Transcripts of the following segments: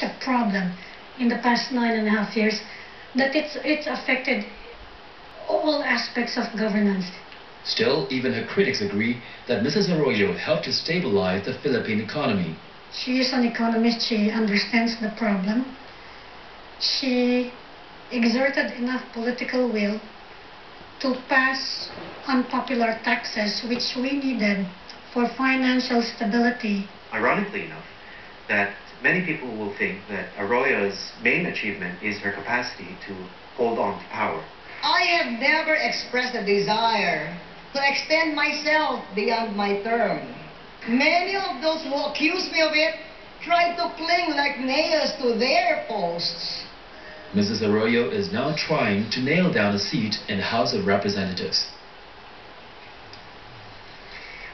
a problem in the past 9.5 years that it's affected all aspects of governance. Still, even her critics agree that Mrs. Arroyo helped to stabilize the Philippine economy. She is an economist. She understands the problem. She exerted enough political will to pass unpopular taxes which we needed for financial stability. Ironically enough, that many people will think that Arroyo's main achievement is her capacity to hold on to power. I have never expressed a desire to extend myself beyond my term. Many of those who accuse me of it try to cling like nails to their posts. Mrs. Arroyo is now trying to nail down a seat in the House of Representatives.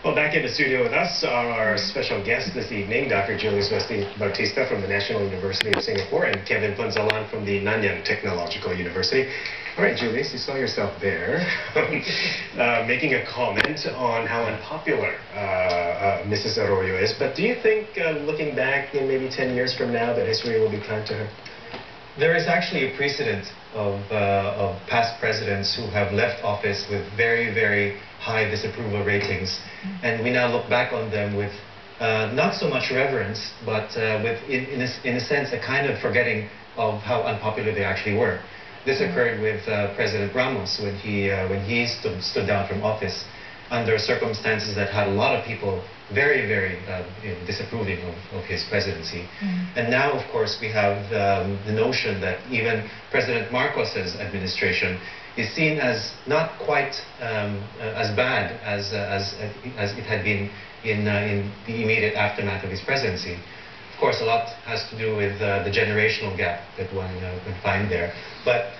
Well, back in the studio with us are our special guests this evening, Dr. Julius Bautista from the National University of Singapore and Kevin Punzalan from the Nanyang Technological University. All right, Julius, you saw yourself there making a comment on how unpopular Mrs. Arroyo is. But do you think, looking back in maybe 10 years from now, that history will be kind to her? There is actually a precedent of past presidents who have left office with very, very high disapproval ratings. And we now look back on them with not so much reverence, but with, in a sense, a kind of forgetting of how unpopular they actually were. This occurred with President Ramos when he stood down from office under circumstances that had a lot of people very, very disapproving of his presidency. And now, of course, we have the notion that even President Marcos's administration is seen as not quite as bad as it had been in the immediate aftermath of his presidency. Of course, a lot has to do with the generational gap that one could find there. But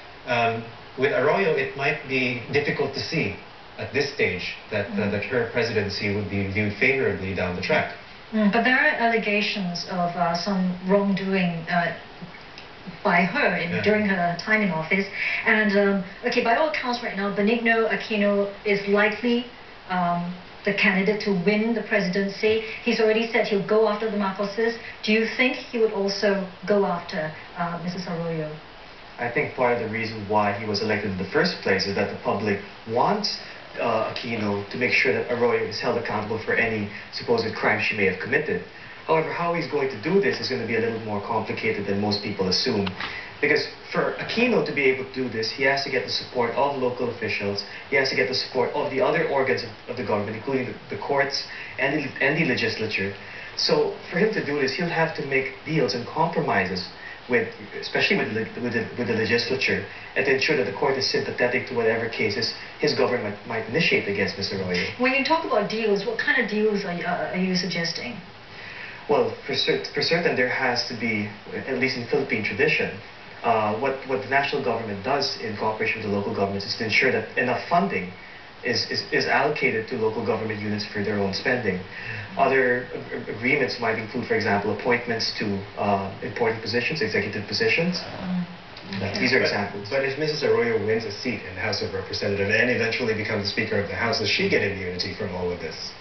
with Arroyo, it might be difficult to see at this stage that her presidency would be viewed favorably down the track. But there are allegations of some wrongdoing by her during her time in office. And okay, by all accounts right now, Benigno Aquino is likely the candidate to win the presidency. He's already said he'll go after the Marcoses. Do you think he would also go after Mrs. Arroyo? I think part of the reason why he was elected in the first place is that the public wants Aquino to make sure that Arroyo is held accountable for any supposed crime she may have committed. However, how he's going to do this is going to be a little more complicated than most people assume. Because for Aquino to be able to do this, he has to get the support of local officials, he has to get the support of the other organs of the government, including the courts and the legislature. So for him to do this, he'll have to make deals and compromises especially with the legislature, and to ensure that the court is sympathetic to whatever cases his government might initiate against Mr. Arroyo. When you talk about deals, what kind of deals are you suggesting? Well, for certain there has to be, at least in Philippine tradition, what the national government does in cooperation with the local governments is to ensure that enough funding is allocated to local government units for their own spending. Other agreements might include, for example, appointments to important positions, executive positions. These are examples. But if Mrs. Arroyo wins a seat in the House of Representatives and eventually becomes Speaker of the House, does she get immunity from all of this?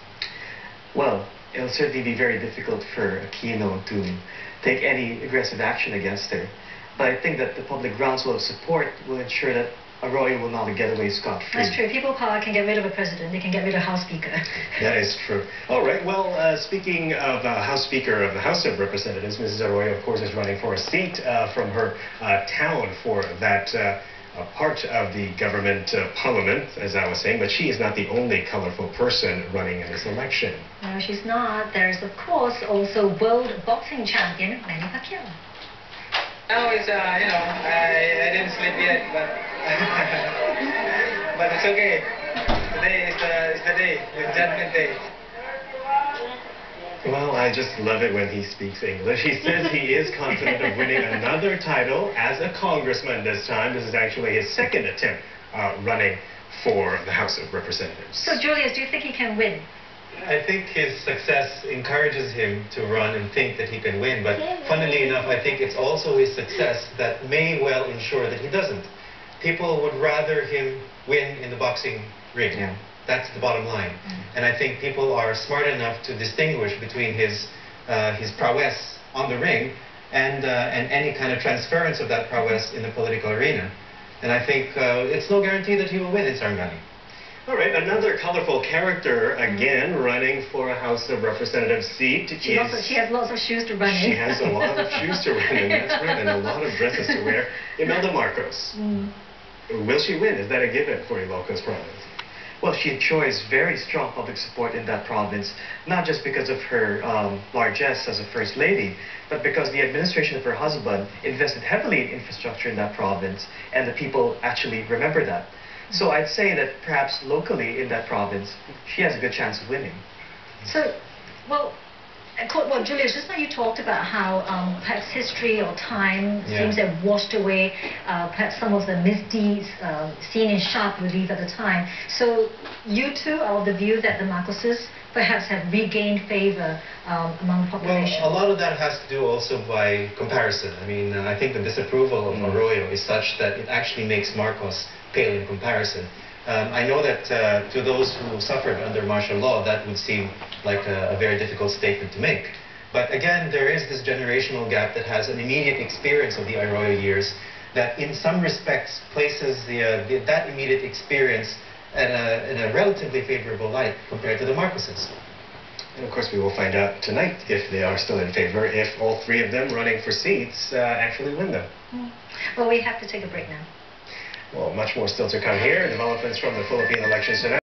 Well, it'll certainly be very difficult for Aquino to take any aggressive action against her. But I think that the public groundswell of support will ensure that Arroyo will not get away scot-free. That's true. People power can get rid of a president. They can get rid of House Speaker. That is true. All right. Well, speaking of House Speaker of the House of Representatives, Mrs. Arroyo, of course, is running for a seat from her town for that part of the government parliament, as I was saying. But she is not the only colorful person running in this election. No, she's not. There's, of course, also world boxing champion Manny Pacquiao. Now it's, I didn't sleep yet, but but it's okay. Today is the day, the Judgment Day. Well, I just love it when he speaks English. He says he is confident of winning another title as a congressman this time. This is actually his second attempt running for the House of Representatives. So, Julius, do you think he can win? I think his success encourages him to run and think that he can win, but funnily enough, I think it's also his success that may well ensure that he doesn't. People would rather him win in the boxing ring. Yeah. That's the bottom line. And I think people are smart enough to distinguish between his prowess on the ring and any kind of transference of that prowess in the political arena. And I think it's no guarantee that he will win in Sarangani. All right, another colorful character, again, running for a House of Representatives seat She has lots of shoes to run in. She has a lot of shoes to run in, that's right, and a lot of dresses to wear. Imelda Marcos. Will she win? Is that a given for Ilocos province? Well, she enjoys very strong public support in that province, not just because of her largesse as a First Lady, but because the administration of her husband invested heavily in infrastructure in that province, and the people actually remember that. So I'd say that perhaps locally in that province, she has a good chance of winning. So, well, Julius, just now you talked about how perhaps history or time seems to have washed away perhaps some of the misdeeds seen in sharp relief at the time. So you too are of the view that the Marcoses perhaps have regained favor among the population? Well, a lot of that has to do also by comparison. I mean, I think the disapproval of Arroyo is such that it actually makes Marcos pale in comparison. I know that to those who suffered under martial law, that would seem like a very difficult statement to make. But again, there is this generational gap that has an immediate experience of the Arroyo years that in some respects places that immediate experience in a relatively favorable light compared to the Marcoses. And of course, we will find out tonight if they are still in favor, if all three of them running for seats actually win them. Well, we have to take a break now. Well, much more still to come here. Developments from the Philippine elections tonight.